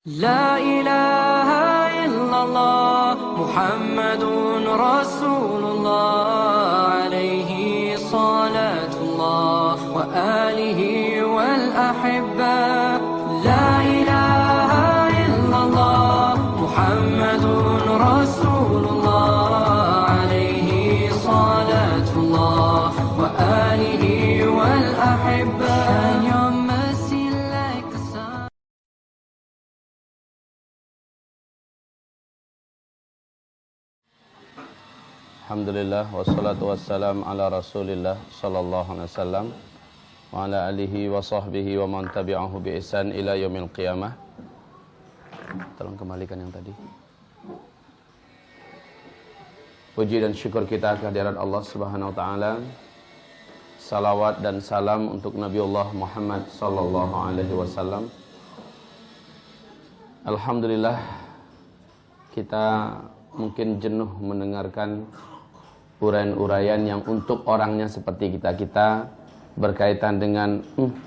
لا إله إلا الله محمد رسول الله عليه صلاة الله وآله والأحبة لا إله إلا الله محمد رسول الله عليه صلاة الله وآله والأحبة. Alhamdulillah wassalatu wassalam ala Rasulillah sallallahu alaihi wasallam wa ala alihi wa sahbihi wa man tabi'ahu bi ihsan ila yaumil qiyamah. Tolong kembalikan yang tadi. Puji dan syukur kita kehadirat Allah Subhanahu wa taala. Salawat dan salam untuk Nabiullah Muhammad sallallahu alaihi wasallam. Alhamdulillah kita mungkin jenuh mendengarkan uraian-uraian yang untuk orangnya seperti kita-kita berkaitan dengan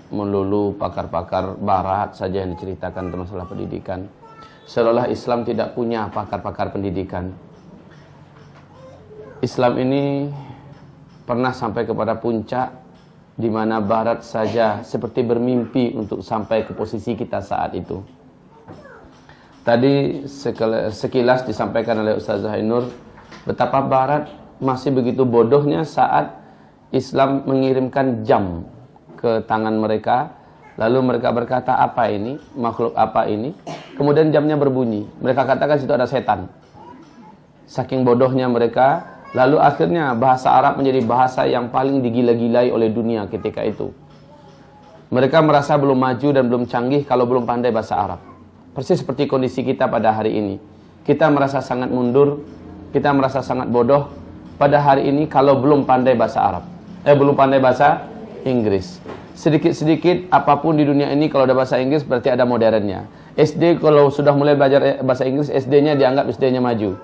melulu pakar-pakar barat saja yang diceritakan tentang masalah pendidikan. Seolah Islam tidak punya pakar-pakar pendidikan. Islam ini pernah sampai kepada puncak di mana barat saja seperti bermimpi untuk sampai ke posisi kita saat itu. Tadi sekilas disampaikan oleh Ustazah Ainur betapa barat masih begitu bodohnya saat Islam mengirimkan jam ke tangan mereka. Lalu mereka berkata, apa ini? Makhluk apa ini? Kemudian jamnya berbunyi. Mereka katakan situ ada setan. Saking bodohnya mereka. Lalu akhirnya bahasa Arab menjadi bahasa yang paling digila-gilai oleh dunia ketika itu. Mereka merasa belum maju dan belum canggih kalau belum pandai bahasa Arab. Persis seperti kondisi kita pada hari ini. Kita merasa sangat mundur, kita merasa sangat bodoh pada hari ini kalau belum pandai bahasa Arab. Belum pandai bahasa Inggris. Sedikit-sedikit apapun di dunia ini kalau ada bahasa Inggris berarti ada modernnya. SD kalau sudah mulai belajar bahasa Inggris, SD-nya dianggap SD-nya maju.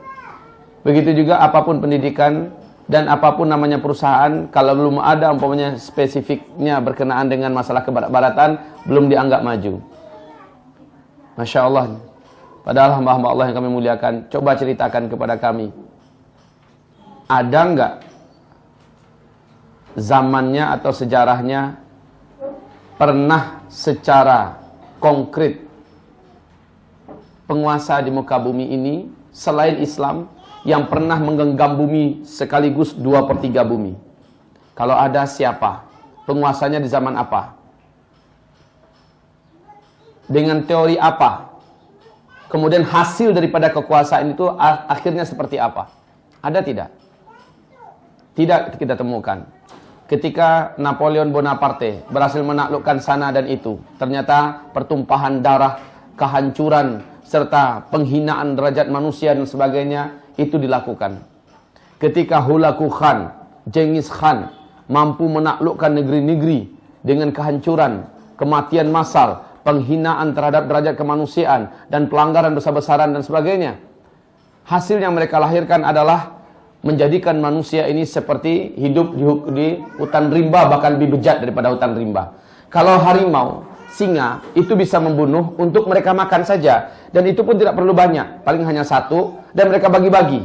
Begitu juga apapun pendidikan dan apapun namanya perusahaan, kalau belum ada umpamanya spesifiknya berkenaan dengan masalah kebarat-baratan, belum dianggap maju. Masya Allah. Padahal hamba-hamba Allah yang kami muliakan, coba ceritakan kepada kami, ada enggak zamannya atau sejarahnya pernah secara konkret penguasa di muka bumi ini selain Islam yang pernah menggenggam bumi sekaligus 2/3 bumi? Kalau ada, siapa? Penguasanya di zaman apa? Dengan teori apa? Kemudian hasil daripada kekuasaan itu akhirnya seperti apa? Ada tidak? Tidak kita temukan. Ketika Napoleon Bonaparte berhasil menaklukkan sana dan itu, ternyata pertumpahan darah, kehancuran, serta penghinaan derajat manusia dan sebagainya itu dilakukan. Ketika Hulagu Khan, Genghis Khan mampu menaklukkan negeri-negeri dengan kehancuran, kematian massal, penghinaan terhadap derajat kemanusiaan dan pelanggaran besar-besaran dan sebagainya. Hasil yang mereka lahirkan adalah menjadikan manusia ini seperti hidup di hutan rimba, bahkan lebih bejat daripada hutan rimba. Kalau harimau, singa itu bisa membunuh untuk mereka makan saja, dan itu pun tidak perlu banyak, paling hanya satu, dan mereka bagi-bagi.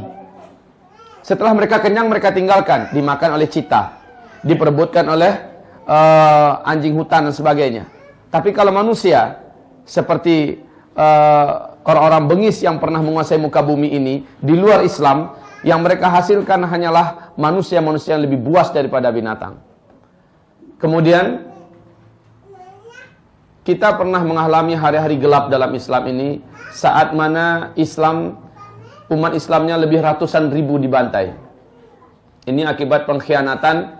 Setelah mereka kenyang, mereka tinggalkan, dimakan oleh cita, diperebutkan oleh anjing hutan dan sebagainya. Tapi kalau manusia seperti orang-orang bengis yang pernah menguasai muka bumi ini di luar Islam, yang mereka hasilkan hanyalah manusia-manusia yang lebih buas daripada binatang. Kemudian kita pernah mengalami hari-hari gelap dalam Islam ini, saat mana umat Islamnya lebih ratusan ribu dibantai. Ini akibat pengkhianatan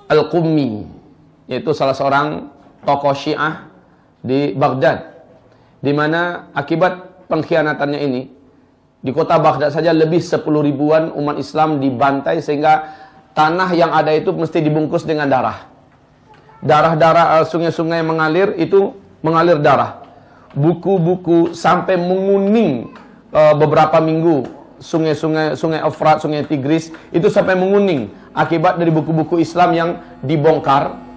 Al-Qummi, yaitu salah seorang tokoh Syiah di Baghdad, di mana akibat pengkhianatannya ini di kota Baghdad saja lebih 10 ribuan umat Islam dibantai, sehingga tanah yang ada itu mesti dibungkus dengan darah. Darah-darah, sungai-sungai mengalir, itu mengalir darah. Buku-buku sampai menguning beberapa minggu. Sungai Efrat, sungai Tigris itu sampai menguning akibat dari buku-buku Islam yang dibongkar.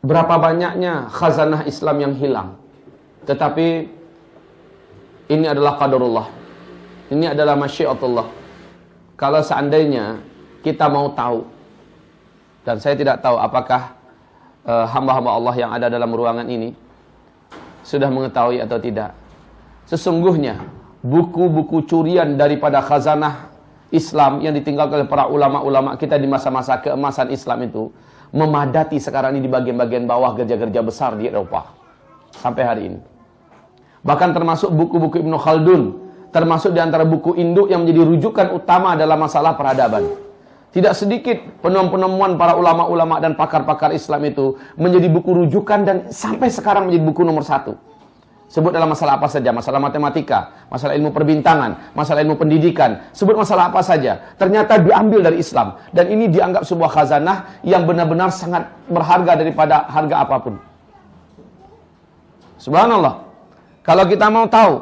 berapa banyaknya khazanah Islam yang hilang. Tetapi ini adalah qadarullah. Ini adalah masyiatullah. Kalau seandainya kita mau tahu, dan saya tidak tahu apakah hamba-hamba Allah yang ada dalam ruangan ini sudah mengetahui atau tidak. Sesungguhnya buku-buku curian daripada khazanah Islam yang ditinggalkan oleh para ulama-ulama kita di masa-masa keemasan Islam itu memadati sekarang ini di bagian-bagian bawah gereja-gereja besar di Eropa sampai hari ini. Bahkan termasuk buku-buku Ibnu Khaldun, termasuk di antara buku induk yang menjadi rujukan utama dalam masalah peradaban. Tidak sedikit penemuan-penemuan para ulama-ulama dan pakar-pakar Islam itu menjadi buku rujukan dan sampai sekarang menjadi buku nomor 1. Sebut dalam masalah apa saja, masalah matematika, masalah ilmu perbintangan, masalah ilmu pendidikan, sebut masalah apa saja, ternyata diambil dari Islam. Dan ini dianggap sebuah khazanah yang benar-benar sangat berharga daripada harga apapun. Subhanallah. Kalau kita mau tahu,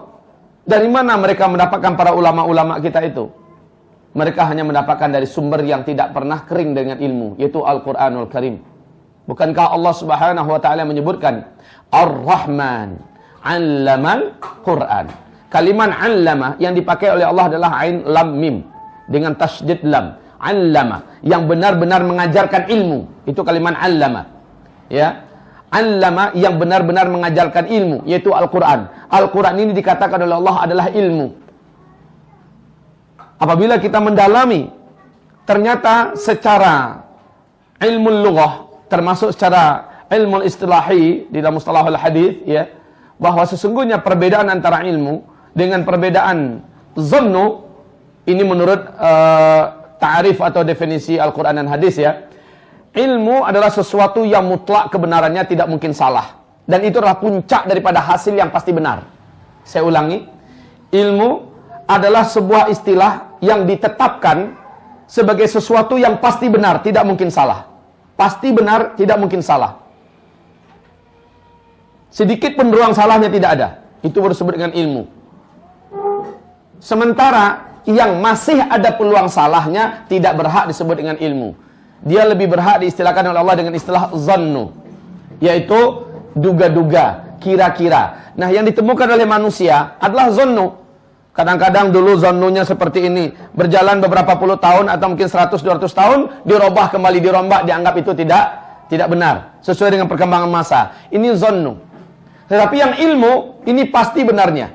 dari mana mereka mendapatkan para ulama-ulama kita itu? Mereka hanya mendapatkan dari sumber yang tidak pernah kering dengan ilmu, yaitu Al-Quranul Karim. Bukankah Allah Subhanahu wa ta'ala menyebutkan Ar-Rahman 'allamal Quran. Kalimat 'allama yang dipakai oleh Allah adalah ain lam mim dengan tasydid lam. 'Allama yang benar-benar mengajarkan ilmu. Itu kalimat 'allama. Ya. 'Allama yang benar-benar mengajarkan ilmu, yaitu Al-Quran. Al-Quran ini dikatakan oleh Allah adalah ilmu. Apabila kita mendalami, ternyata secara ilmu lughah, termasuk secara ilmu istilahi di dalam mustalahul hadis, ya, bahwa sesungguhnya perbedaan antara ilmu dengan perbedaan zannu, ini menurut ta'arif atau definisi Al-Quran dan hadis, ya. Ilmu adalah sesuatu yang mutlak kebenarannya tidak mungkin salah. Dan itu adalah puncak daripada hasil yang pasti benar. Saya ulangi, ilmu adalah sebuah istilah yang ditetapkan sebagai sesuatu yang pasti benar, tidak mungkin salah. Pasti benar, tidak mungkin salah. Sedikit pun ruang salahnya tidak ada. Itu baru disebut dengan ilmu. Sementara yang masih ada peluang salahnya tidak berhak disebut dengan ilmu. Dia lebih berhak diistilahkan oleh Allah dengan istilah zannu, yaitu duga-duga, kira-kira. Nah, yang ditemukan oleh manusia adalah zannu. Kadang-kadang dulu zannunya seperti ini, berjalan beberapa puluh tahun atau mungkin 100-200 tahun, dirubah kembali, dirombak, dianggap itu tidak benar, sesuai dengan perkembangan masa. Ini zannu. Tetapi yang ilmu, ini pasti benarnya.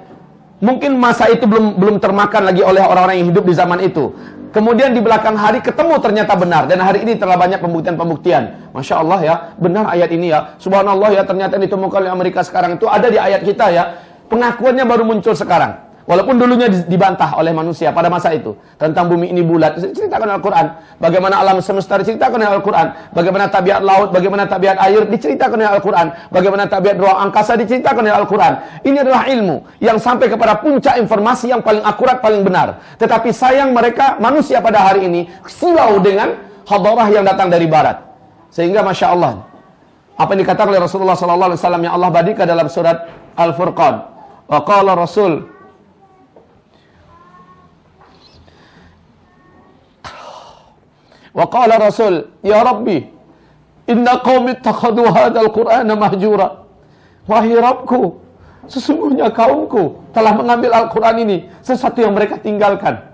Mungkin masa itu belum termakan lagi oleh orang-orang yang hidup di zaman itu. Kemudian di belakang hari ketemu ternyata benar. Dan hari ini telah banyak pembuktian-pembuktian. Masya Allah ya, benar ayat ini ya. Subhanallah ya, ternyata ditemukan oleh Amerika sekarang itu ada di ayat kita ya. Pengakuannya baru muncul sekarang. Walaupun dulunya dibantah oleh manusia pada masa itu. Tentang bumi ini bulat, diceritakan Al-Quran. Bagaimana alam semesta diceritakan oleh Al-Quran. Bagaimana tabiat laut, bagaimana tabiat air diceritakan oleh Al-Quran. Bagaimana tabiat ruang angkasa diceritakan oleh Al-Quran. Ini adalah ilmu yang sampai kepada puncak informasi yang paling akurat, paling benar. Tetapi sayang mereka, manusia pada hari ini, silau dengan hadarah yang datang dari barat. Sehingga Masya Allah, apa yang dikatakan oleh Rasulullah SAW yang Allah badikan dalam surat Al-Furqan. Wa qala Rasul, wa qala Rasul, ya Rabbi, inna qaumi ittakhadhu hadzal Qur'ana mahjura. Wahai Rabbku, sesungguhnya kaumku telah mengambil Al-Quran ini sesuatu yang mereka tinggalkan.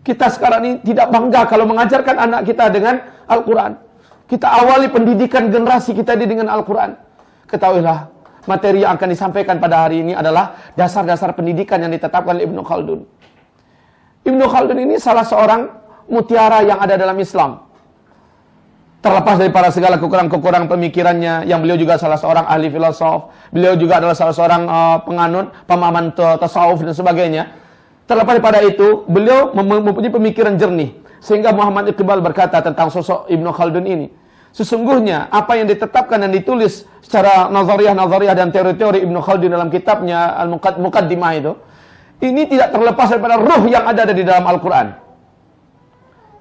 Kita sekarang ini tidak bangga kalau mengajarkan anak kita dengan Al-Quran. Kita awali pendidikan generasi kita dengan Al-Quran. Ketahuilah, materi yang akan disampaikan pada hari ini adalah dasar-dasar pendidikan yang ditetapkan oleh Ibnu Khaldun. Ibnu Khaldun ini salah seorang mutiara yang ada dalam Islam. Terlepas dari para segala kekurangan-kekurangan pemikirannya, yang beliau juga salah seorang ahli filosof, beliau juga adalah salah seorang penganut pemahaman tasawuf dan sebagainya. Terlepas daripada itu, beliau mempunyai pemikiran jernih. Sehingga Muhammad Iqbal berkata tentang sosok Ibnu Khaldun ini, sesungguhnya apa yang ditetapkan dan ditulis secara nazariyah dan teori-teori Ibnu Khaldun dalam kitabnya Al-Muqaddimah itu, ini tidak terlepas daripada ruh yang ada di dalam Al-Quran.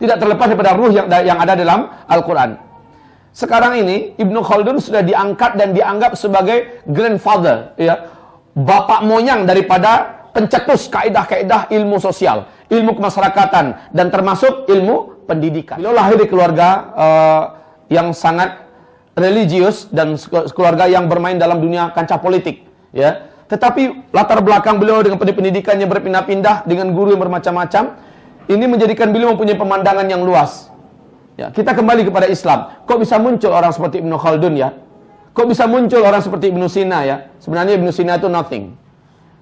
Tidak terlepas daripada ruh yang ada dalam Al-Quran. Sekarang ini Ibnu Khaldun sudah diangkat dan dianggap sebagai grandfather, ya, bapak moyang daripada pencetus kaidah-kaidah ilmu sosial, ilmu kemasyarakatan, dan termasuk ilmu pendidikan. Beliau lahir di keluarga yang sangat religius dan keluarga yang bermain dalam dunia kancah politik, ya. Tetapi latar belakang beliau dengan pendidikannya berpindah-pindah dengan guru yang bermacam-macam, ini menjadikan beliau mempunyai pemandangan yang luas. Ya, kita kembali kepada Islam. Kok bisa muncul orang seperti Ibnu Khaldun ya? Kok bisa muncul orang seperti Ibnu Sina ya? Sebenarnya Ibnu Sina itu nothing.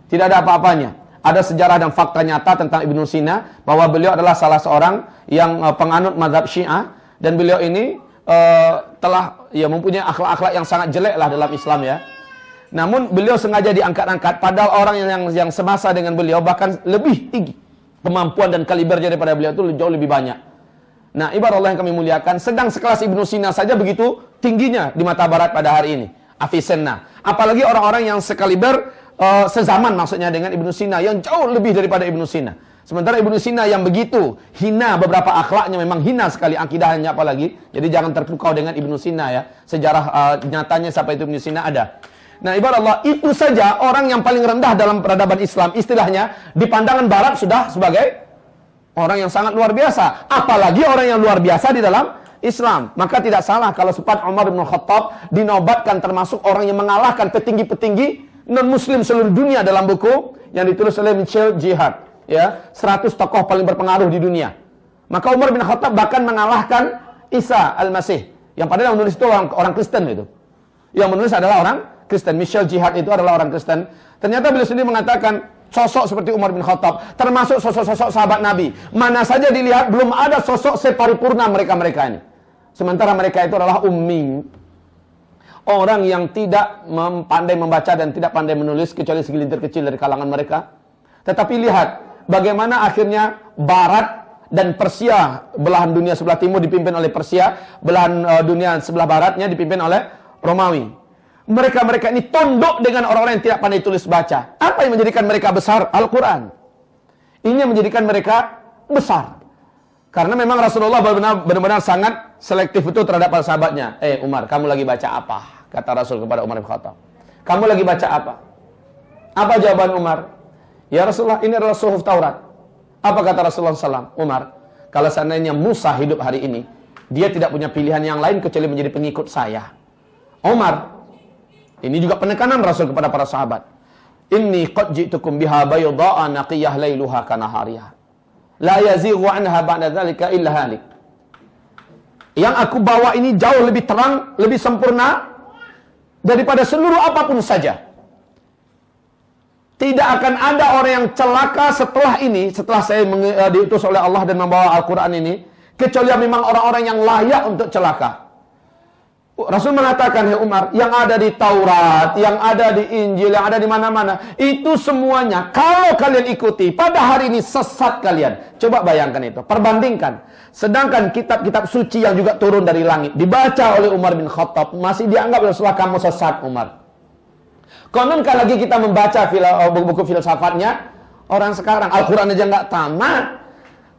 Tidak ada apa-apanya. Ada sejarah dan fakta nyata tentang Ibnu Sina bahwa beliau adalah salah seorang yang penganut mazhab Syiah, dan beliau ini telah ya mempunyai akhlak-akhlak yang sangat jelek lah dalam Islam ya. Namun beliau sengaja diangkat-angkat, padahal orang yang semasa dengan beliau bahkan lebih tinggi kemampuan dan kalibernya daripada beliau itu jauh lebih banyak. Nah, ibarat Allah yang kami muliakan, sedang sekelas Ibnu Sina saja begitu tingginya di mata barat pada hari ini. Avicenna. Apalagi orang-orang yang sekaliber sezaman maksudnya dengan Ibnu Sina, yang jauh lebih daripada Ibnu Sina. Sementara Ibnu Sina yang begitu hina beberapa akhlaknya, memang hina sekali akidahnya apalagi. Jadi jangan terpukau dengan Ibnu Sina ya. Sejarah nyatanya siapa itu Ibnu Sina ada. Nah, ibarat Allah, itu saja orang yang paling rendah dalam peradaban Islam, istilahnya di pandangan barat sudah sebagai orang yang sangat luar biasa. Apalagi orang yang luar biasa di dalam Islam. Maka tidak salah kalau sempat Umar bin Khattab dinobatkan termasuk orang yang mengalahkan petinggi-petinggi non-muslim seluruh dunia dalam buku yang ditulis oleh Michel Jihad. Ya, 100 tokoh paling berpengaruh di dunia. Maka Umar bin Khattab bahkan mengalahkan Isa Al-Masih. Yang padahal yang menulis itu orang Kristen itu. Yang menulis adalah orang Kristen. Michel Jihad itu adalah orang Kristen. Ternyata beliau sendiri mengatakan sosok seperti Umar bin Khattab, termasuk sosok-sosok sahabat Nabi, mana saja dilihat belum ada sosok separipurna mereka-mereka ini. Sementara mereka itu adalah ummi, orang yang tidak pandai membaca dan tidak pandai menulis kecuali segelintir kecil dari kalangan mereka. Tetapi lihat bagaimana akhirnya Barat dan Persia, belahan dunia sebelah timur dipimpin oleh Persia, belahan dunia sebelah baratnya dipimpin oleh Romawi. Mereka-mereka ini tunduk dengan orang-orang yang tidak pandai tulis baca. Apa yang menjadikan mereka besar? Al-Quran. Ini yang menjadikan mereka besar. Karena memang Rasulullah benar-benar sangat selektif itu terhadap para sahabatnya. Umar, kamu lagi baca apa? Kata Rasul kepada Umar bin Khattab. Kamu lagi baca apa? Apa jawaban Umar? Ya Rasulullah, ini adalah suhuf Taurat. Apa kata Rasulullah SAW? Umar, kalau seandainya Musa hidup hari ini, dia tidak punya pilihan yang lain kecuali menjadi pengikut saya. Umar, ini juga penekanan Rasul kepada para sahabat. Inni qad ji'tukum biha bayda'a naqiyah lailuha kanahariha. La yazighu anha ba'da dzalika illa halik. Yang aku bawa ini jauh lebih terang, lebih sempurna daripada seluruh apapun saja. Tidak akan ada orang yang celaka setelah ini, setelah saya diutus oleh Allah dan membawa Al-Quran ini, kecuali memang orang-orang yang layak untuk celaka. Rasul mengatakan, ya Umar, yang ada di Taurat, yang ada di Injil, yang ada di mana-mana, itu semuanya, kalau kalian ikuti, pada hari ini sesat kalian. Coba bayangkan itu, perbandingkan. Sedangkan kitab-kitab suci yang juga turun dari langit, dibaca oleh Umar bin Khattab, masih dianggap Rasulullah kamu sesat, Umar. Kononkah lagi kita membaca buku-buku filsafatnya, orang sekarang, Al-Quran aja nggak tamat,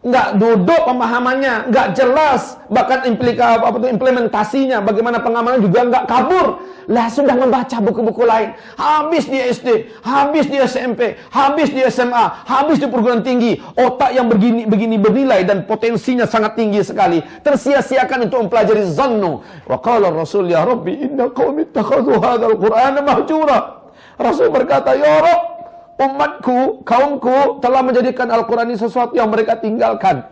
nggak duduk pemahamannya, nggak jelas, bahkan implementasinya, bagaimana pengamalan juga nggak kabur. Lah sudah membaca buku-buku lain, habis di SD, habis di SMP, habis di SMA, habis di perguruan tinggi, otak yang begini bernilai dan potensinya sangat tinggi sekali, tersia-siakan untuk mempelajari zannu. Wa qala Rasul ya Rabbi inna qaumi ittakhadhu hadzal Qur'ana mahjura. Rasul berkata, ya Rabb, umatku, kaumku telah menjadikan Al-Quran ini sesuatu yang mereka tinggalkan.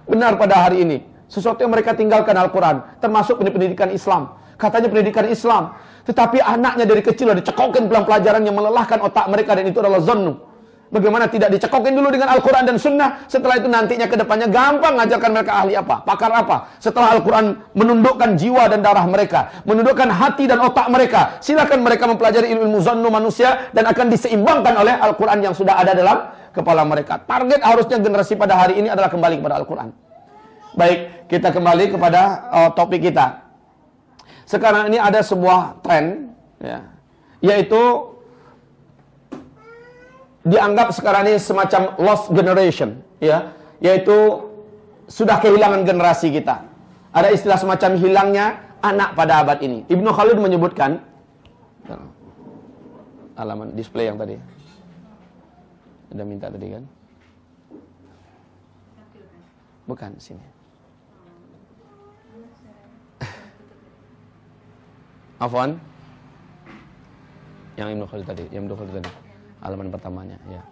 Benar pada hari ini, sesuatu yang mereka tinggalkan Al-Quran, termasuk pendidikan Islam. Katanya pendidikan Islam, tetapi anaknya dari kecil dicekokin pelajaran yang melelahkan otak mereka, dan itu adalah zannu. Bagaimana tidak dicekokin dulu dengan Al-Quran dan Sunnah? Setelah itu nantinya ke depannya gampang ngajarkan mereka ahli apa, pakar apa. Setelah Al-Quran menundukkan jiwa dan darah mereka, menundukkan hati dan otak mereka, silakan mereka mempelajari ilmu zannu manusia dan akan diseimbangkan oleh Al-Quran yang sudah ada dalam kepala mereka. Target harusnya generasi pada hari ini adalah kembali kepada Al-Quran. Baik, kita kembali kepada topik kita. Sekarang ini ada sebuah tren, ya, yaitu dianggap sekarang ini semacam lost generation, ya, yaitu sudah kehilangan generasi kita. Ada istilah semacam hilangnya anak pada abad ini. Ibnu Khaldun menyebutkan, halaman display yang tadi, ada minta tadi kan? Bukan sini. Afwan. Yang Ibnu Khaldun tadi. Halaman pertamanya, ya.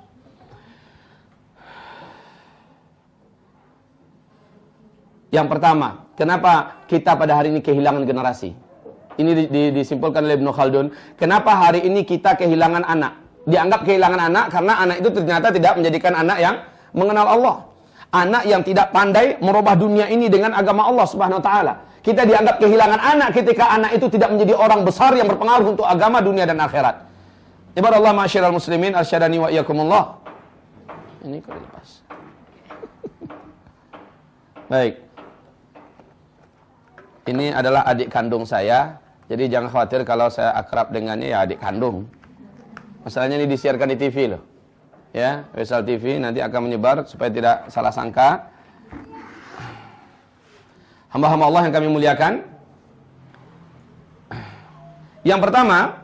Yang pertama, kenapa kita pada hari ini kehilangan generasi? Ini disimpulkan oleh Ibnu Khaldun. Kenapa hari ini kita kehilangan anak? Dianggap kehilangan anak karena anak itu ternyata tidak menjadikan anak yang mengenal Allah. Anak yang tidak pandai merubah dunia ini dengan agama Allah Subhanahu wa taala. Kita dianggap kehilangan anak ketika anak itu tidak menjadi orang besar yang berpengaruh untuk agama, dunia dan akhirat. Ibadallah ma'asyiral muslimin, arsyadani wa iyyakumullah. Ini kok lepas. Baik. Ini adalah adik kandung saya. Jadi jangan khawatir kalau saya akrab dengannya, ya adik kandung. Masalahnya ini disiarkan di TV loh. Ya, Faisal TV nanti akan menyebar supaya tidak salah sangka. Hamba-hamba Allah yang kami muliakan. Yang pertama,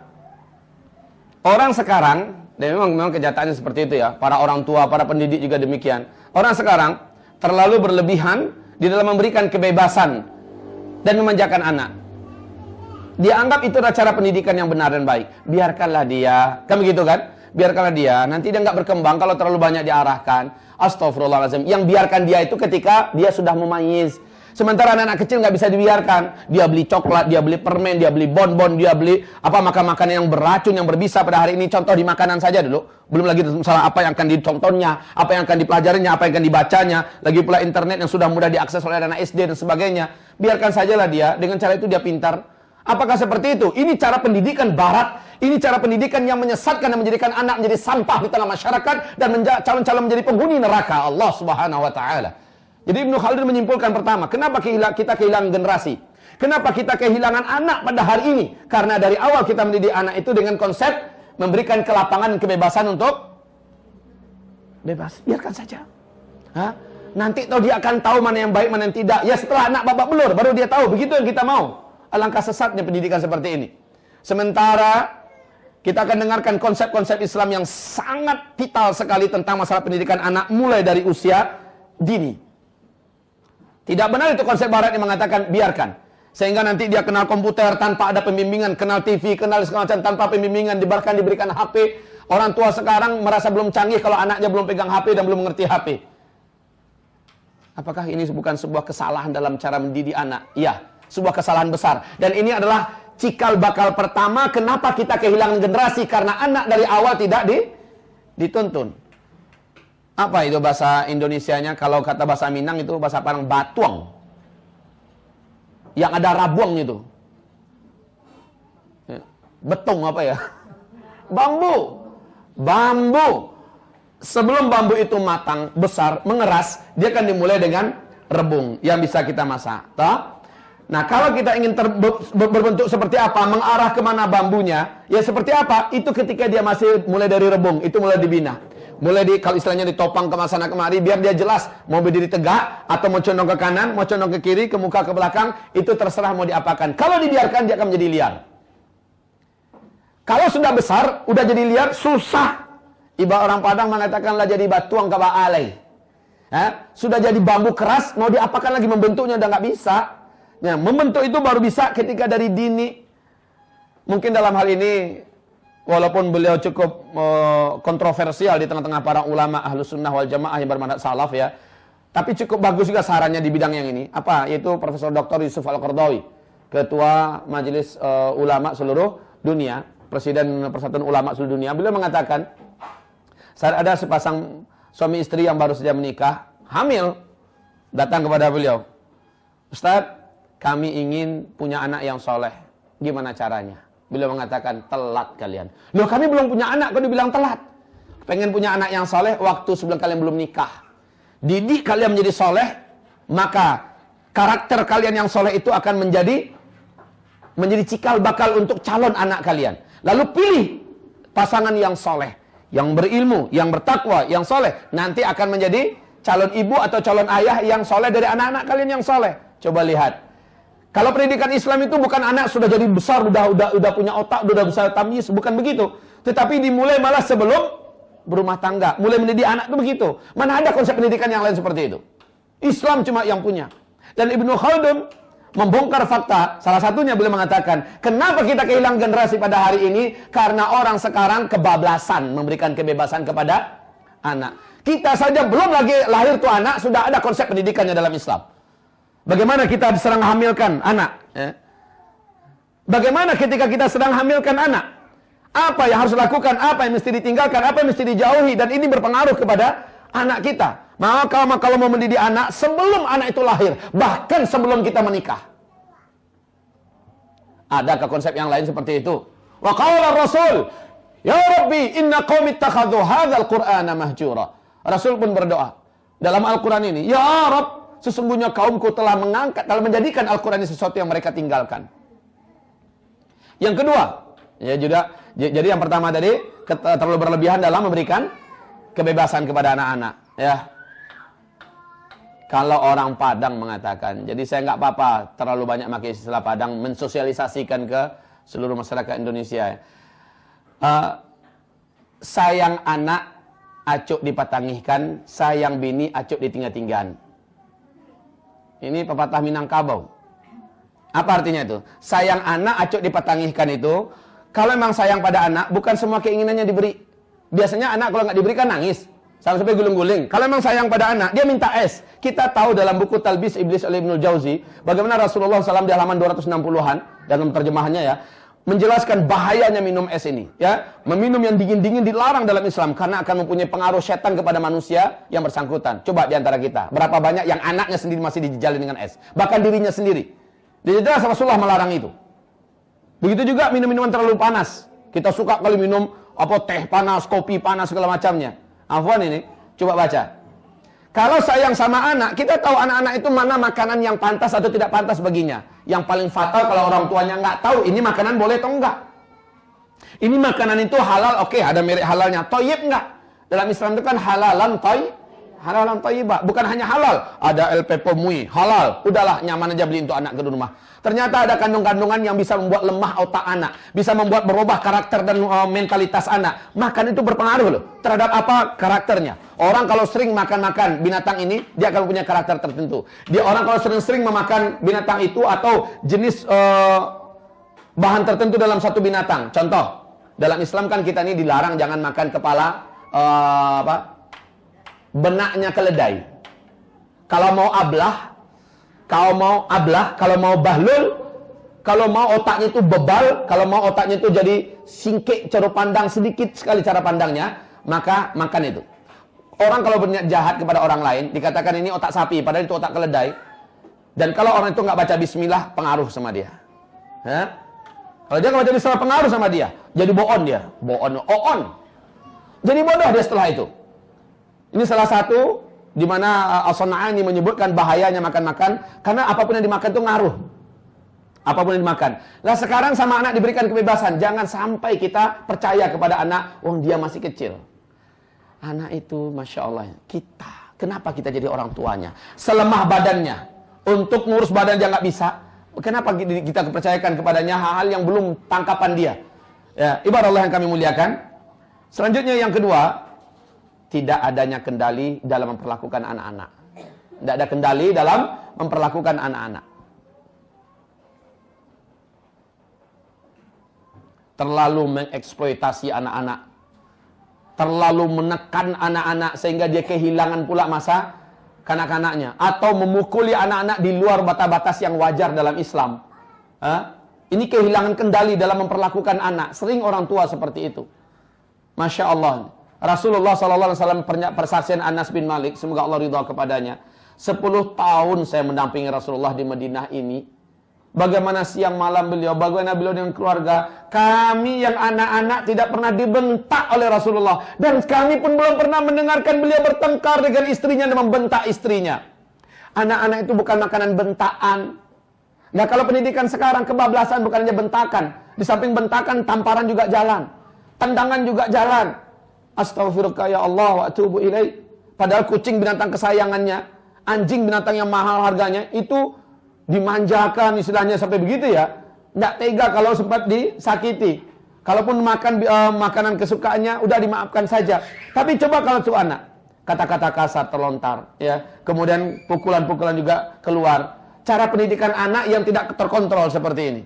orang sekarang, dan memang kenyataannya seperti itu ya, para orang tua, para pendidik juga demikian. Orang sekarang terlalu berlebihan di dalam memberikan kebebasan dan memanjakan anak. Dia anggap itu adalah cara pendidikan yang benar dan baik. Biarkanlah dia, kan begitu kan? Biarkanlah dia, nanti dia nggak berkembang kalau terlalu banyak diarahkan. Astagfirullahaladzim. Yang biarkan dia itu ketika dia sudah memayis. Sementara anak-anak kecil nggak bisa dibiarkan. Dia beli coklat, dia beli permen, dia beli bonbon, dia beli makan-makanan yang beracun, yang berbisa pada hari ini. Contoh di makanan saja dulu. Belum lagi masalah apa yang akan ditontonnya, apa yang akan dipelajarinya, apa yang akan dibacanya. Lagi pula internet yang sudah mudah diakses oleh anak SD dan sebagainya. Biarkan sajalah dia, dengan cara itu dia pintar. Apakah seperti itu? Ini cara pendidikan barat. Ini cara pendidikan yang menyesatkan dan menjadikan anak menjadi sampah di tengah masyarakat dan calon-calon menjadi penghuni neraka Allah Subhanahu wa taala. Jadi Ibnu Khaldun menyimpulkan pertama, kenapa kita kehilangan generasi? Kenapa kita kehilangan anak pada hari ini? Karena dari awal kita mendidik anak itu dengan konsep memberikan kelapangan dan kebebasan untuk bebas. Biarkan saja. Nanti dia akan tahu mana yang baik, mana yang tidak. Ya setelah anak babak belur baru dia tahu. Begitu yang kita mau. Alangkah sesatnya pendidikan seperti ini. Sementara kita akan dengarkan konsep-konsep Islam yang sangat vital sekali tentang masalah pendidikan anak mulai dari usia dini. Tidak benar itu konsep barat yang mengatakan biarkan. Sehingga nanti dia kenal komputer tanpa ada pembimbingan, kenal TV, kenal segala macam tanpa pembimbingan, diberikan HP. Orang tua sekarang merasa belum canggih kalau anaknya belum pegang HP dan belum mengerti HP. Apakah ini bukan sebuah kesalahan dalam cara mendidik anak? Iya, sebuah kesalahan besar. Dan ini adalah cikal bakal pertama kenapa kita kehilangan generasi, karena anak dari awal tidak dituntun. Apa itu bahasa Indonesianya? Kalau kata bahasa Minang itu bahasa Padang batuang. Yang ada rabuangnya itu. Betung apa ya? Bambu. Bambu. Sebelum bambu itu matang, besar, mengeras, dia akan dimulai dengan rebung yang bisa kita masak. Nah, kalau kita ingin berbentuk seperti apa, mengarah kemana bambunya, ya seperti apa? Itu ketika dia masih mulai dari rebung, itu mulai dibina. Mulai kalau istilahnya ditopang ke sana kemari, biar dia jelas mau berdiri tegak, atau mau condong ke kanan, mau condong ke kiri, ke muka, ke belakang, itu terserah mau diapakan. Kalau dibiarkan, dia akan menjadi liar. Kalau sudah besar, udah jadi liar, susah. Ibarat orang Padang mengatakanlah jadi batuang ke baalai. Sudah jadi bambu keras, mau diapakan lagi membentuknya, udah nggak bisa. Nah, membentuk itu baru bisa ketika dari dini. Mungkin dalam hal ini, walaupun beliau cukup kontroversial di tengah-tengah para ulama Ahlus Sunnah wal Jamaah yang bermanhaj salaf ya, tapi cukup bagus juga sarannya di bidang yang ini. Apa? Yaitu Profesor Dr. Yusuf Al-Qaradawi, Ketua Majelis Ulama seluruh dunia, Presiden Persatuan Ulama seluruh dunia. Beliau mengatakan, saat ada sepasang suami istri yang baru saja menikah, hamil, datang kepada beliau, Ustaz, kami ingin punya anak yang soleh. Gimana caranya? Beliau mengatakan, telat kalian. Loh, kami belum punya anak, kok dibilang telat? Pengen punya anak yang soleh, waktu sebelum kalian belum nikah. Didik kalian menjadi soleh, maka karakter kalian yang soleh itu akan menjadi cikal bakal untuk calon anak kalian. Lalu pilih pasangan yang soleh, yang berilmu, yang bertakwa, yang soleh. Nanti akan menjadi calon ibu atau calon ayah yang soleh dari anak-anak kalian yang soleh. Coba lihat. Kalau pendidikan Islam itu bukan anak sudah jadi besar, udah punya otak, udah bisa tamyiz, bukan begitu. Tetapi dimulai malah sebelum berumah tangga. Mulai mendidik anak itu begitu. Mana ada konsep pendidikan yang lain seperti itu? Islam cuma yang punya. Dan Ibnu Khaldun membongkar fakta. Salah satunya beliau mengatakan, kenapa kita kehilangan generasi pada hari ini? Karena orang sekarang kebablasan memberikan kebebasan kepada anak. Kita saja belum lagi lahir tuh anak, sudah ada konsep pendidikannya dalam Islam. Bagaimana kita sedang hamilkan anak? Bagaimana ketika kita sedang hamilkan anak? Apa yang harus dilakukan? Apa yang mesti ditinggalkan? Apa yang mesti dijauhi? Dan ini berpengaruh kepada anak kita. Maka kalau mau mendidik anak, sebelum anak itu lahir, bahkan sebelum kita menikah. Adakah konsep yang lain seperti itu? Wa qala Rasul, ya Rabbi, inna qaumi ittakhadhu hadzal Qur'ana mahjura. Rasul pun berdoa dalam Al-Qur'an ini, ya Rabb, sesungguhnya kaumku telah menjadikan Al-Qur'an ini sesuatu yang mereka tinggalkan. Yang kedua, jadi yang pertama tadi terlalu berlebihan dalam memberikan kebebasan kepada anak-anak, ya. Kalau orang Padang mengatakan, jadi saya nggak apa-apa terlalu banyak pakai istilah Padang, mensosialisasikan ke seluruh masyarakat Indonesia. Sayang anak acuk dipatangihkan, sayang bini acuk ditinggal-tinggan. Ini pepatah Minangkabau. Apa artinya itu? Sayang anak acuk dipatangihkan itu, kalau memang sayang pada anak, bukan semua keinginannya diberi. Biasanya anak kalau nggak diberikan nangis. Sampai guling-guling. Kalau memang sayang pada anak, dia minta es. Kita tahu dalam buku Talbis Iblis oleh Ibnul Jauzi, bagaimana Rasulullah SAW di halaman 260-an, dalam terjemahannya ya, menjelaskan bahayanya minum es ini. Ya, meminum yang dingin-dingin dilarang dalam Islam, karena akan mempunyai pengaruh setan kepada manusia yang bersangkutan. Coba di antara kita, berapa banyak yang anaknya sendiri masih dijalin dengan es. Bahkan dirinya sendiri. Jadi jelas Rasulullah melarang itu. Begitu juga minum-minuman terlalu panas. Kita suka kali minum teh panas, kopi panas, segala macamnya. Afwan ini, coba baca. Kalau sayang sama anak, kita tahu anak-anak itu mana makanan yang pantas atau tidak pantas baginya. Yang paling fatal kalau orang tuanya nggak tahu ini makanan boleh atau enggak. Ini makanan itu halal, oke, ada merek halalnya. Thayyib enggak? Dalam Islam itu kan halalan thayyibah. Bukan hanya halal, ada LP Pomui, halal. Udahlah, nyaman aja beli untuk anak ke rumah. Ternyata ada kandung-kandungan yang bisa membuat lemah otak anak, bisa membuat berubah karakter dan mentalitas anak. Makan itu berpengaruh loh terhadap apa karakternya. Orang kalau sering makan binatang ini, dia akan punya karakter tertentu. Orang kalau sering memakan binatang itu atau jenis bahan tertentu dalam satu binatang. Contoh, dalam Islam kan kita ini dilarang jangan makan kepala benaknya keledai. Kalau mau ablah, kalau mau bahlul, kalau mau otaknya itu bebal, kalau mau otaknya itu jadi singkik, cara pandang sedikit sekali cara pandangnya, maka makan itu. Orang kalau berniat jahat kepada orang lain, dikatakan ini otak sapi, padahal itu otak keledai. Dan kalau orang itu nggak baca bismillah, pengaruh sama dia. Kalau dia nggak baca bismillah, pengaruh sama dia. Jadi boon dia. Oon. Jadi bodoh dia setelah itu. Ini salah satu di mana As-San'ani menyebutkan bahayanya makan-makan, karena apapun yang dimakan itu ngaruh. Apapun yang dimakan. Lah sekarang sama anak diberikan kebebasan, jangan sampai kita percaya kepada anak, dia masih kecil. Anak itu, Masya Allah, kenapa kita jadi orang tuanya? Selemah badannya, untuk ngurus badan dia nggak bisa. Kenapa kita percayakan kepadanya hal-hal yang belum tangkapan dia? Ya, ibarat Allah yang kami muliakan. Selanjutnya yang kedua, tidak adanya kendali dalam memperlakukan anak-anak. Tidak ada kendali dalam memperlakukan anak-anak. Terlalu mengeksploitasi anak-anak. Terlalu menekan anak-anak sehingga dia kehilangan pula masa kanak-kanaknya. Atau memukuli anak-anak di luar batas-batas yang wajar dalam Islam. Ini kehilangan kendali dalam memperlakukan anak. Sering orang tua seperti itu. Masya Allah. Rasulullah SAW persaksian Anas bin Malik, semoga Allah ridha kepadanya. 10 tahun saya mendampingi Rasulullah di Madinah ini. Bagaimana siang malam beliau, bagaimana beliau dengan keluarga. Kami yang anak-anak tidak pernah dibentak oleh Rasulullah. Dan kami pun belum pernah mendengarkan beliau bertengkar dengan istrinya dan membentak istrinya. Anak-anak itu bukan makanan bentakan. Nah kalau pendidikan sekarang kebablasan bukan hanya bentakan. Di samping bentakan, tamparan juga jalan. Tendangan juga jalan. Astaghfirullah ya Allah wa atubu ilaih. Padahal kucing binatang kesayangannya, anjing binatang yang mahal harganya, itu dimanjakan istilahnya sampai begitu ya. Tidak tega kalau sempat disakiti. Kalaupun makan makanan kesukaannya, udah dimaafkan saja. Tapi coba kalau itu anak, kata-kata kasar terlontar, ya. Kemudian pukulan-pukulan juga keluar. cara pendidikan anak yang tidak terkontrol seperti ini.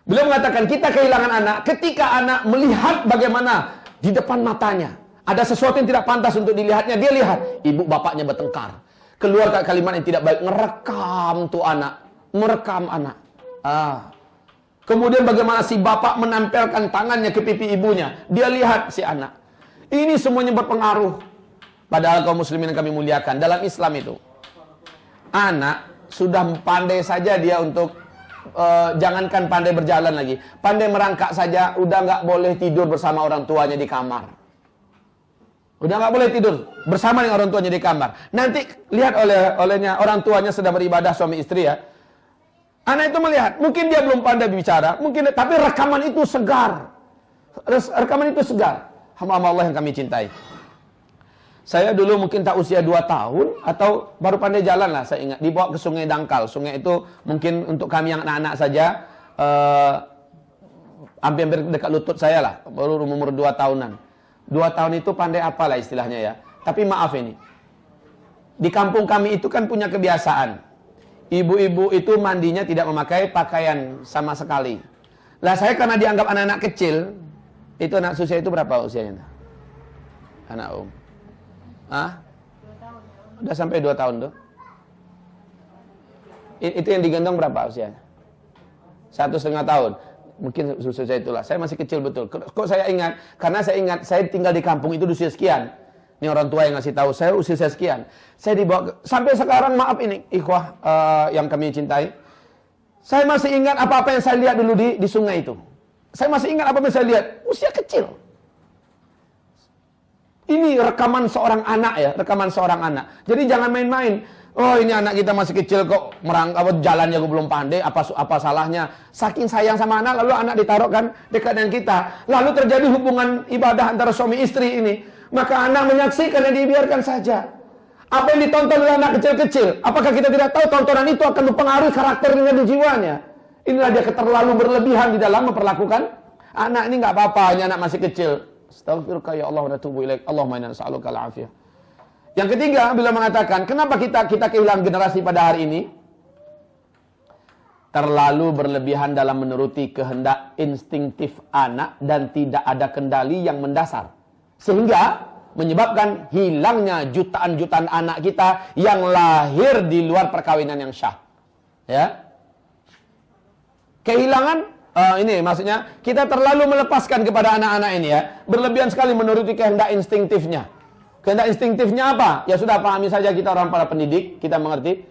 Beliau mengatakan kita kehilangan anak ketika anak melihat bagaimana di depan matanya ada sesuatu yang tidak pantas untuk dilihatnya. Dia lihat ibu bapaknya bertengkar, keluar kalimat yang tidak baik, merekam tuh anak, merekam anak. Kemudian bagaimana si bapak menempelkan tangannya ke pipi ibunya, dia lihat si anak. Ini semuanya berpengaruh. Padahal kaum muslimin yang kami muliakan, dalam Islam itu anak sudah pandai saja dia untuk jangankan pandai berjalan lagi, pandai merangkak saja, udah nggak boleh tidur bersama orang tuanya di kamar. Udah nggak boleh tidur bersama dengan orang tuanya di kamar. Nanti lihat olehnya orang tuanya sedang beribadah suami istri ya. Anak itu melihat, mungkin dia belum pandai bicara, mungkin, tapi rekaman itu segar. Rekaman itu segar. Hamba Allah yang kami cintai. Saya dulu mungkin tak usia 2 tahun atau baru pandai jalan lah, saya ingat. Dibawa ke Sungai Dangkal. Sungai itu mungkin untuk kami yang anak-anak saja hampir dekat lutut saya lah, baru umur 2 tahunan. 2 tahun itu pandai apalah istilahnya ya. Tapi maaf ini, di kampung kami itu kan punya kebiasaan, ibu-ibu itu mandinya tidak memakai pakaian sama sekali. Lah saya karena dianggap anak-anak kecil, itu anak usia itu berapa usianya? Anak udah sampai 2 tahun tuh. Itu yang digendong berapa usianya? 1,5 tahun. Mungkin usia saya itulah. Saya masih kecil betul. Kok saya ingat? Karena saya ingat saya tinggal di kampung itu di usia sekian. Ini orang tua yang ngasih tahu saya usia saya sekian. Saya dibawa sampai sekarang, maaf ini ikhwah yang kami cintai. Saya masih ingat apa-apa yang saya lihat dulu di sungai itu. Saya masih ingat apa yang saya lihat. Usia kecil. Ini rekaman seorang anak ya, rekaman seorang anak. Jadi jangan main-main. Oh ini anak kita masih kecil kok, jalannya gue belum pandai, apa salahnya? Saking sayang sama anak, lalu anak ditaruhkan dekat dengan kita. Lalu terjadi hubungan ibadah antara suami istri ini. Maka anak menyaksikan dan dibiarkan saja. Apa yang ditonton oleh anak kecil-kecil? Apakah kita tidak tahu tontonan itu akan mempengaruhi karakternya dan jiwanya? Inilah dia terlalu berlebihan di dalam memperlakukan anak ini. Nggak apa-apa, ini anak masih kecil. Astaghfirullah ya Allah wa natubu ilaik. Allahumma inna nas'aluka al-afiyah. Yang ketiga, bila mengatakan, kenapa kita kehilangan generasi pada hari ini? Terlalu berlebihan dalam menuruti kehendak instingtif anak dan tidak ada kendali yang mendasar. Sehingga menyebabkan hilangnya jutaan-jutaan anak kita yang lahir di luar perkawinan yang syah. Ya. Kehilangan ini maksudnya kita terlalu melepaskan kepada anak-anak ini ya, berlebihan sekali menuruti kehendak instingtifnya. Kehendak instingtifnya apa? Ya sudah pahami saja kita orang para pendidik, kita mengerti.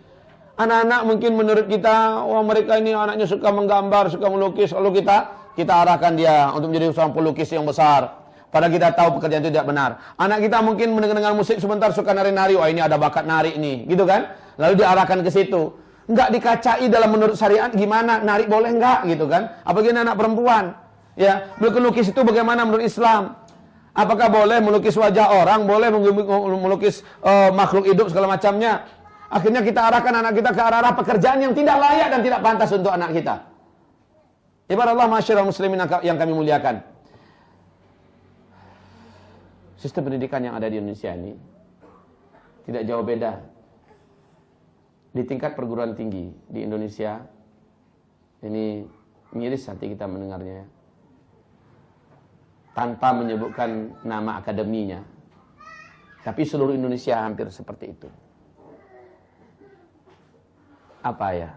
Anak-anak mungkin menurut kita, wah mereka ini anaknya suka menggambar, suka melukis, lalu kita arahkan dia untuk menjadi seorang pelukis yang besar. Padahal kita tahu pekerjaan itu tidak benar. Anak kita mungkin mendengar musik sebentar suka nari-nari, wah ini ada bakat nari nih, gitu kan? Lalu diarahkan ke situ. Enggak dikacai dalam menurut syariat gimana, narik boleh enggak gitu kan? Apalagi anak perempuan. Ya, melukis itu bagaimana menurut Islam? Apakah boleh melukis wajah orang, boleh melukis makhluk hidup segala macamnya? Akhirnya kita arahkan anak kita ke arah pekerjaan yang tidak layak dan tidak pantas untuk anak kita. Ibarat Allah masyarakat muslimin yang kami muliakan. Sistem pendidikan yang ada di Indonesia ini tidak jauh beda. Di tingkat perguruan tinggi di Indonesia, ini miris hati kita mendengarnya, tanpa menyebutkan nama akademinya, tapi seluruh Indonesia hampir seperti itu. Apa ya?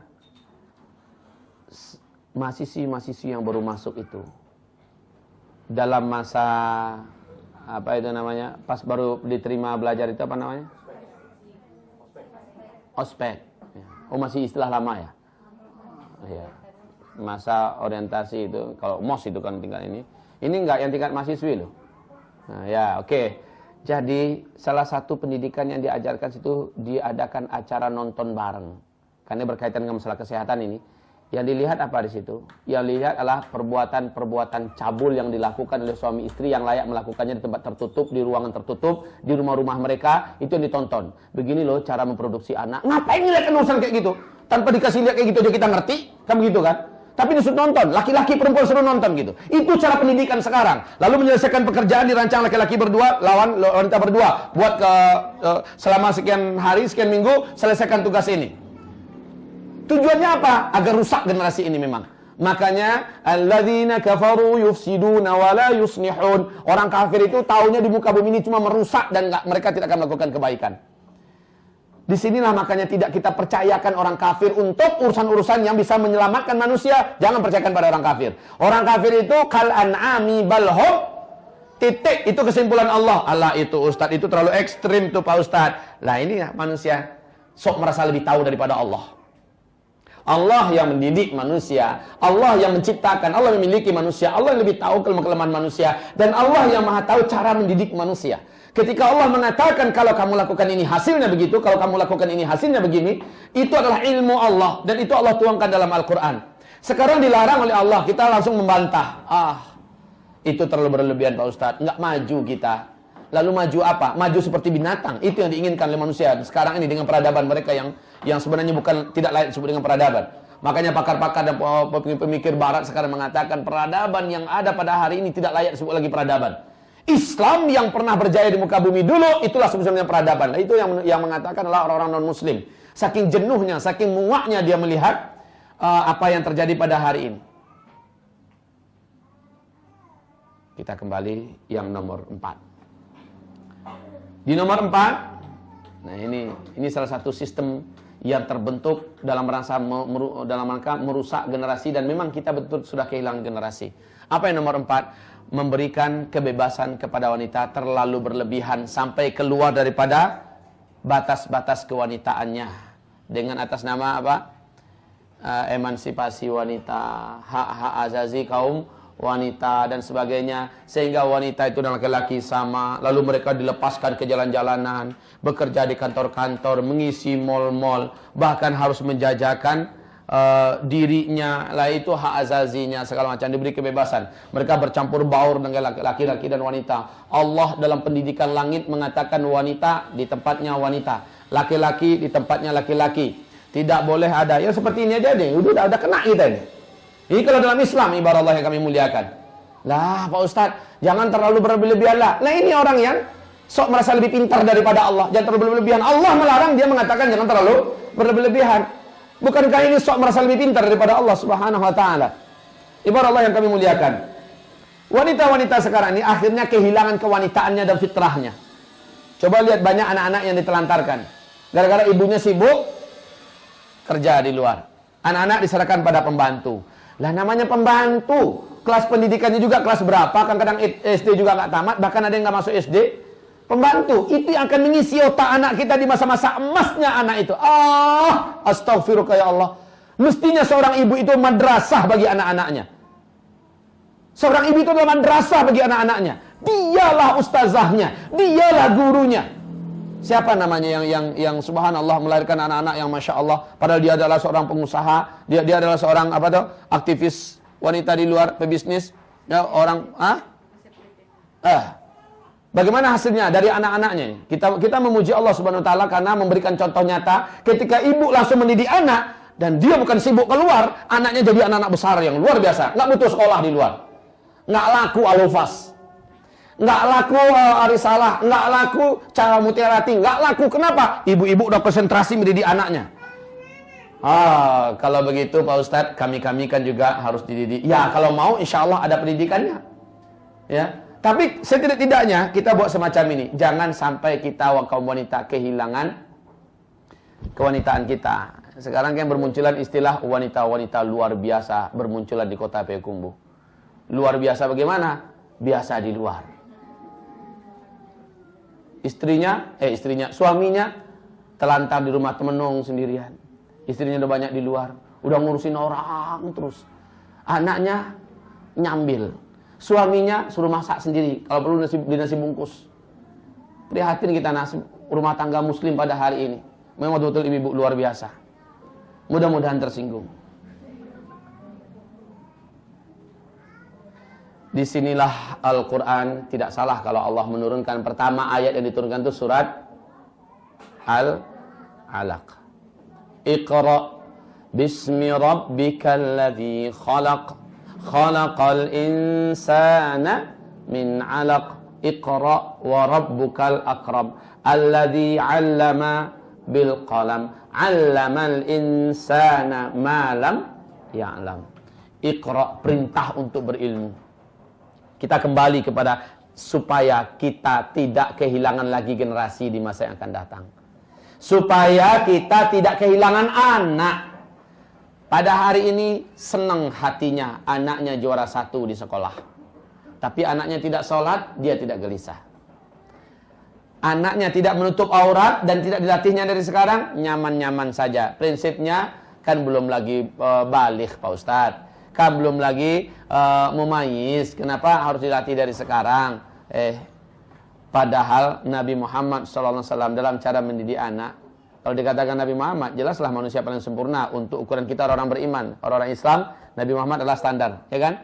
Mahasiswi yang baru masuk itu dalam masa apa itu namanya, pas baru diterima belajar itu apa namanya? Ospek. Oh masih istilah lama ya? Ya. Masa orientasi itu, kalau MOS itu kan tingkat ini. Ini enggak yang tingkat mahasiswi loh. Nah, ya oke. Jadi salah satu pendidikan yang diajarkan situ diadakan acara nonton bareng. Karena berkaitan dengan masalah kesehatan ini. Yang dilihat apa di situ? Yang dilihat adalah perbuatan-perbuatan cabul yang dilakukan oleh suami istri yang layak melakukannya di tempat tertutup, di ruangan tertutup, di rumah-rumah mereka, itu yang ditonton. Begini loh cara memproduksi anak. Ngapain ngeliat urusan kayak gitu? Tanpa dikasih lihat kayak gitu aja kita ngerti, kan begitu kan? Tapi disuruh nonton, laki-laki perempuan suruh nonton gitu. Itu cara pendidikan sekarang. Lalu menyelesaikan pekerjaan dirancang laki-laki berdua, lawan wanita berdua. Buat selama sekian hari, sekian minggu, selesaikan tugas ini. Tujuannya apa? Agar rusak generasi ini memang. Makanya alladzina kafaru yufsiduna wa la yuslihun. Orang kafir itu taunya di muka bumi ini cuma merusak dan mereka tidak akan melakukan kebaikan. Disinilah makanya tidak kita percayakan orang kafir untuk urusan-urusan yang bisa menyelamatkan manusia. Jangan percayakan pada orang kafir. Orang kafir itu kal an'ami bal hum titik. Itu kesimpulan Allah. Allah itu Ustadz itu terlalu ekstrim tuh Pak Ustadz. Lah ini manusia sok merasa lebih tahu daripada Allah. Allah yang mendidik manusia, Allah yang menciptakan, Allah yang memiliki manusia, Allah yang lebih tahu kelemahan manusia, dan Allah yang maha tahu cara mendidik manusia. Ketika Allah mengatakan kalau kamu lakukan ini hasilnya begitu, kalau kamu lakukan ini hasilnya begini, itu adalah ilmu Allah, dan itu Allah tuangkan dalam Al-Quran. Sekarang dilarang oleh Allah, kita langsung membantah. Itu terlalu berlebihan Pak Ustadz, nggak maju kita. Lalu maju apa? Maju seperti binatang. Itu yang diinginkan oleh manusia. Sekarang ini dengan peradaban mereka yang sebenarnya bukan tidak layak disebut dengan peradaban. Makanya pakar-pakar dan pemikir barat sekarang mengatakan peradaban yang ada pada hari ini tidak layak disebut lagi peradaban. Islam yang pernah berjaya di muka bumi dulu, itulah sebenarnya peradaban. Nah, itu yang mengatakan adalah orang-orang non-muslim. Saking jenuhnya, saking muaknya dia melihat apa yang terjadi pada hari ini. Kita kembali yang nomor 4. Di nomor 4, nah ini salah satu sistem yang terbentuk dalam rangka merusak generasi, dan memang kita betul sudah kehilangan generasi. Apa yang nomor 4? Memberikan kebebasan kepada wanita terlalu berlebihan sampai keluar daripada batas-batas kewanitaannya dengan atas nama apa? Emansipasi wanita, hak-hak azazi kaum wanita dan sebagainya, sehingga wanita itu dan laki-laki sama, lalu mereka dilepaskan ke jalan-jalanan, bekerja di kantor-kantor, mengisi mal-mal, bahkan harus menjajakan dirinya, lah itu hak azazinya, segala macam, diberi kebebasan. Mereka bercampur baur dengan laki-laki dan wanita. Allah dalam pendidikan langit mengatakan wanita di tempatnya wanita, laki-laki di tempatnya laki-laki. Tidak boleh ada yang seperti ini aja deh, udah ada kena kita ini. Ini kalau dalam Islam, ibarat Allah yang kami muliakan. Lah Pak Ustadz, jangan terlalu berlebihan lah. Nah ini orang yang sok merasa lebih pintar daripada Allah. Jangan terlalu berlebihan. Allah melarang, dia mengatakan jangan terlalu berlebihan. Bukankah ini sok merasa lebih pintar daripada Allah Subhanahu wa ta'ala? Ibarat Allah yang kami muliakan. Wanita-wanita sekarang ini akhirnya kehilangan kewanitaannya dan fitrahnya. Coba lihat banyak anak-anak yang ditelantarkan. Gara-gara ibunya sibuk kerja di luar. Anak-anak diserahkan pada pembantu. Lah namanya pembantu, kelas pendidikannya juga kelas berapa, kadang-kadang SD juga nggak tamat, bahkan ada yang nggak masuk SD. Pembantu, itu yang akan mengisi otak anak kita di masa-masa emasnya anak itu. Astaghfirullah ya Allah. Mestinya seorang ibu itu madrasah bagi anak-anaknya. Seorang ibu itu adalah madrasah bagi anak-anaknya. Dialah ustazahnya, dialah gurunya. Siapa namanya yang subhanallah melahirkan anak-anak yang masya Allah, padahal dia adalah seorang pengusaha, dia adalah seorang apa tuh, aktivis wanita di luar, pebisnis, ya orang bagaimana hasilnya dari anak-anaknya? Kita memuji Allah Subhanahu wa taala karena memberikan contoh nyata ketika ibu langsung mendidik anak dan dia bukan sibuk keluar, anaknya jadi anak-anak besar yang luar biasa, nggak butuh sekolah di luar, nggak laku alufas, nggak laku arisalah, nggak laku cara mutiarati, nggak laku. Kenapa? Ibu-ibu udah konsentrasi mendidik anaknya. Kalau begitu Pak Ustadz, kami kan juga harus dididik. Ya kalau mau insya Allah ada pendidikannya. Ya, tapi setidak-tidaknya kita buat semacam ini. Jangan sampai kita kaum wanita kehilangan kewanitaan kita. Sekarang kan bermunculan istilah wanita-wanita luar biasa bermunculan di kota Payakumbuh. Luar biasa bagaimana? Biasa di luar. Suaminya telantar di rumah temenung sendirian. Istrinya udah banyak di luar, udah ngurusin orang terus. Anaknya nyambil. Suaminya suruh masak sendiri, kalau perlu nasi bungkus. Prihatin kita nasib rumah tangga muslim pada hari ini. Memang betul-betul ibu luar biasa. Mudah-mudahan tersinggung. Disinilah Al-Quran tidak salah kalau Allah menurunkan pertama ayat yang diturunkan itu surat Al-Alaq. Iqra bismi rabbikal ladzi khalaq khalaqal insana min 'alaq. Iqra wa rabbukal akram alladzi 'allama bil qalam 'Allamal insana ma lam ya'lam. Iqra, perintah untuk berilmu. Kita kembali kepada supaya kita tidak kehilangan lagi generasi di masa yang akan datang. Supaya kita tidak kehilangan anak. Pada hari ini senang hatinya anaknya juara 1 di sekolah. Tapi anaknya tidak sholat, dia tidak gelisah. Anaknya tidak menutup aurat dan tidak dilatihnya dari sekarang, nyaman-nyaman saja. Prinsipnya kan belum lagi baligh Pak Ustadz. Kan belum lagi mumayyiz. Kenapa harus dilatih dari sekarang? Padahal Nabi Muhammad SAW dalam cara mendidik anak, kalau dikatakan Nabi Muhammad, jelaslah manusia paling sempurna untuk ukuran kita orang beriman, orang-orang Islam. Nabi Muhammad adalah standar, ya kan?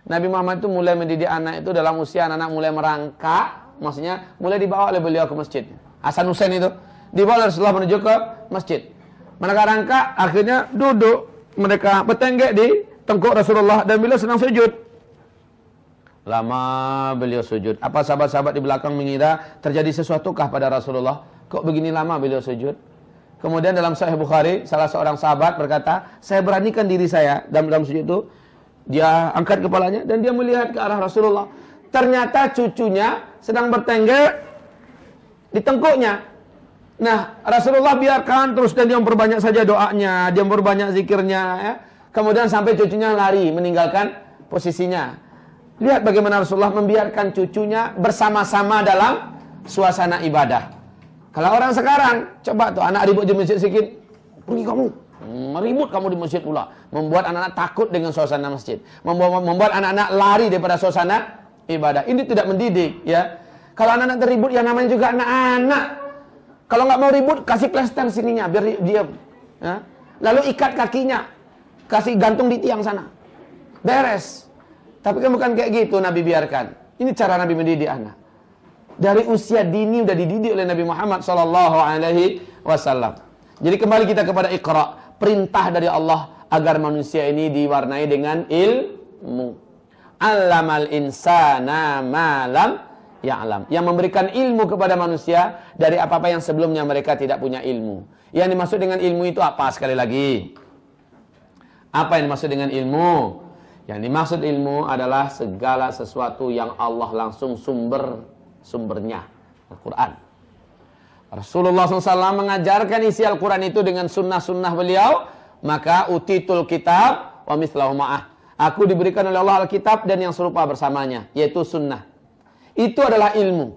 Nabi Muhammad itu mulai mendidik anak itu dalam usia anak-anak mulai merangkak, maksudnya mulai dibawa oleh beliau ke masjid. Hasan Husain itu dibawa Rasulullah menuju ke masjid. Mereka rangkak, akhirnya duduk, mereka bertenggek di tengkuk Rasulullah dan beliau sedang sujud. Lama beliau sujud. Apa sahabat-sahabat di belakang mengira terjadi sesuatukah pada Rasulullah? Kok begini lama beliau sujud? Kemudian dalam Sahih Bukhari, salah seorang sahabat berkata, saya beranikan diri saya dalam sujud itu. Dia angkat kepalanya dan dia melihat ke arah Rasulullah. Ternyata cucunya sedang bertenggek di tengkuknya. Nah, Rasulullah biarkan terus dan dia memperbanyak saja doanya, dia memperbanyak zikirnya, ya. Kemudian sampai cucunya lari meninggalkan posisinya. Lihat bagaimana Rasulullah membiarkan cucunya bersama-sama dalam suasana ibadah. Kalau orang sekarang, coba tuh anak ribut di masjid sedikit, pergi kamu. Meribut kamu di masjid pula. Membuat anak-anak takut dengan suasana masjid. Membuat anak-anak lari daripada suasana ibadah. Ini tidak mendidik, ya. Kalau anak-anak terribut, ya namanya juga anak-anak. Kalau nggak mau ribut, kasih plester sininya biar diam. Ya. Lalu ikat kakinya, kasih gantung di tiang sana. Beres. Tapi kan bukan kayak gitu Nabi biarkan. Ini cara Nabi mendidik anak. Dari usia dini udah dididik oleh Nabi Muhammad SAW. Jadi kembali kita kepada Iqra. Perintah dari Allah agar manusia ini diwarnai dengan ilmu. Allamal insana ma lam ya'lam. Yang memberikan ilmu kepada manusia dari apa-apa yang sebelumnya mereka tidak punya ilmu. Yang dimaksud dengan ilmu itu apa sekali lagi? Apa yang dimaksud dengan ilmu? Yang dimaksud ilmu adalah segala sesuatu yang Allah langsung sumbernya. Al-Quran. Rasulullah SAW mengajarkan isi Al-Quran itu dengan sunnah-sunnah beliau. Maka utitul kitab wa mislahu ma'ah. Aku diberikan oleh Allah Alkitab dan yang serupa bersamanya, yaitu sunnah. Itu adalah ilmu.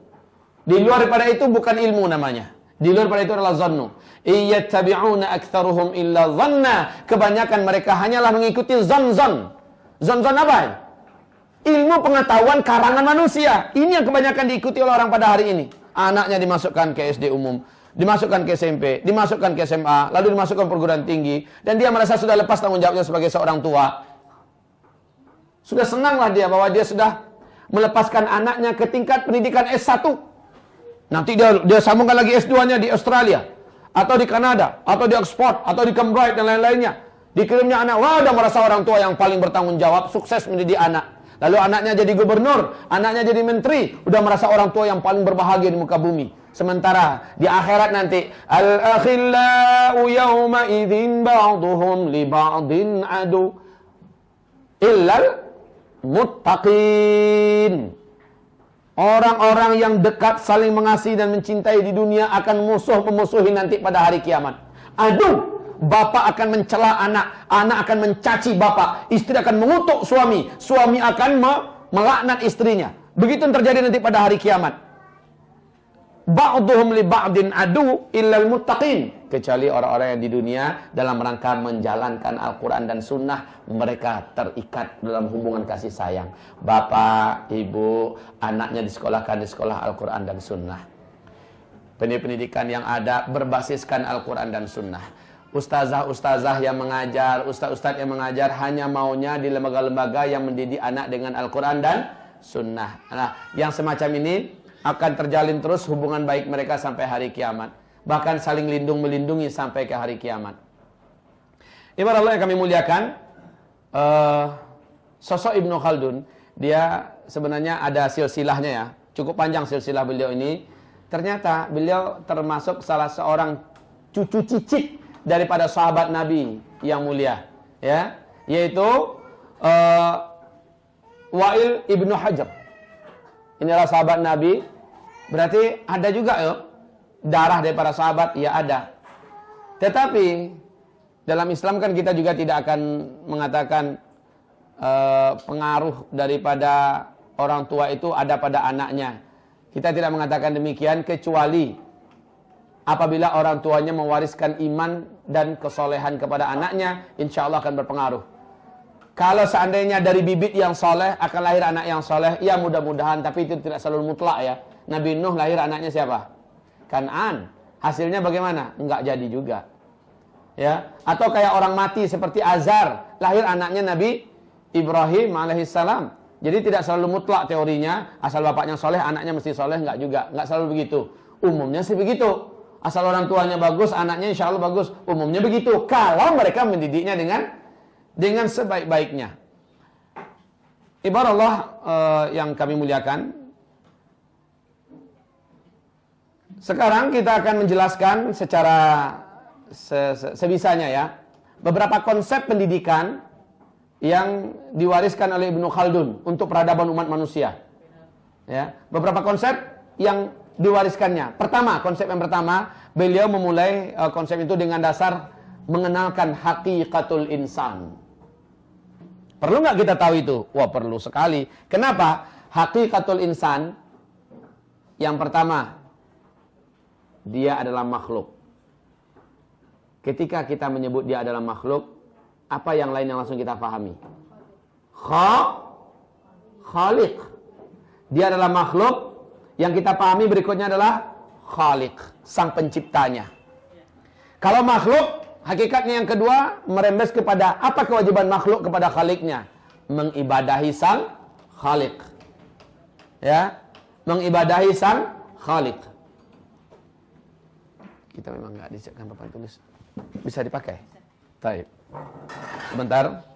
Di luar daripada itu bukan ilmu namanya. Di luar daripada itu adalah zannu. Iyattabi'una aktsaruhum illa dhanna. Kebanyakan mereka hanyalah mengikuti zan-zan. Zan-zan apa? Ilmu pengetahuan karangan manusia. Ini yang kebanyakan diikuti oleh orang pada hari ini. Anaknya dimasukkan ke SD umum, dimasukkan ke SMP, dimasukkan ke SMA, lalu dimasukkan perguruan tinggi. Dan dia merasa sudah lepas tanggung jawabnya sebagai seorang tua. Sudah senanglah dia bahwa dia sudah melepaskan anaknya ke tingkat pendidikan S1. Nanti dia sambungkan lagi S2-nya di Australia, atau di Kanada, atau di Oxford, atau di Cambridge dan lain-lainnya. Dikirimnya anak, wah udah merasa orang tua yang paling bertanggung jawab, sukses mendidik anak. Lalu anaknya jadi gubernur, anaknya jadi menteri, udah merasa orang tua yang paling berbahagia di muka bumi. Sementara di akhirat nanti, al-akhillau yawma idzin ba'duhum li ba'din adu illal muttaqin. Orang-orang yang dekat saling mengasihi dan mencintai di dunia akan memusuhi nanti pada hari kiamat. Aduh. Bapak akan mencela anak, anak akan mencaci bapak, istri akan mengutuk suami, suami akan melaknat istrinya. Begitu yang terjadi nanti pada hari kiamat. Ba'duhum li ba'din adu illal muttaqin. Kecuali orang-orang yang di dunia dalam rangka menjalankan Al-Quran dan Sunnah, mereka terikat dalam hubungan kasih sayang. Bapak, ibu, anaknya disekolahkan di sekolah Al-Quran dan Sunnah. Pendidikan yang ada berbasiskan Al-Quran dan Sunnah. Ustazah-ustazah yang mengajar, ustaz-ustaz yang mengajar hanya maunya di lembaga-lembaga yang mendidik anak dengan Al-Quran dan Sunnah. Nah, yang semacam ini akan terjalin terus hubungan baik mereka sampai hari kiamat. Bahkan saling melindungi sampai ke hari kiamat. Ibarat Allah yang kami muliakan, sosok Ibnu Khaldun, dia sebenarnya ada silsilahnya ya. Cukup panjang silsilah beliau ini. Ternyata beliau termasuk salah seorang cucu cicit daripada sahabat Nabi yang mulia, ya, yaitu Wa'il ibnu Hajar. Inilah sahabat Nabi. Berarti ada juga darah daripada sahabat, ya ada. Tetapi dalam Islam kan kita juga tidak akan mengatakan pengaruh daripada orang tua itu ada pada anaknya. Kita tidak mengatakan demikian kecuali apabila orang tuanya mewariskan iman dan kesolehan kepada anaknya, insya Allah akan berpengaruh. Kalau seandainya dari bibit yang soleh akan lahir anak yang soleh, ya mudah-mudahan, tapi itu tidak selalu mutlak ya. Nabi Nuh lahir anaknya siapa? Kan'an. Hasilnya bagaimana? Enggak jadi juga. Ya, atau kayak orang mati seperti Azar, lahir anaknya Nabi Ibrahim alaihissalam. Jadi tidak selalu mutlak teorinya, asal bapaknya soleh, anaknya mesti soleh, enggak juga. Enggak selalu begitu. Umumnya sih begitu. Asal orang tuanya bagus, anaknya insya Allah bagus. Umumnya begitu. Kalau mereka mendidiknya dengan sebaik-baiknya. Ibarat Allah yang kami muliakan. Sekarang kita akan menjelaskan secara sebisanya ya. Beberapa konsep pendidikan yang diwariskan oleh Ibnu Khaldun untuk peradaban umat manusia. Ya, beberapa konsep yang diwariskannya. Pertama, konsep yang pertama, beliau memulai konsep itu dengan dasar mengenalkan hakikatul insan. Perlu nggak kita tahu itu? Wah, perlu sekali. Kenapa? Hakikatul insan, yang pertama, dia adalah makhluk. Ketika kita menyebut dia adalah makhluk, apa yang lain yang langsung kita pahami? Khaliq. Dia adalah makhluk. Yang kita pahami berikutnya adalah Khaliq, sang penciptanya. Kalau makhluk, hakikatnya yang kedua merembes kepada apa kewajiban makhluk kepada Khaliqnya? Mengibadahi sang Khaliq. Ya, mengibadahi sang Khaliq. Kita memang nggak disiapkan papan tulis. Bisa dipakai? Baik. Sebentar.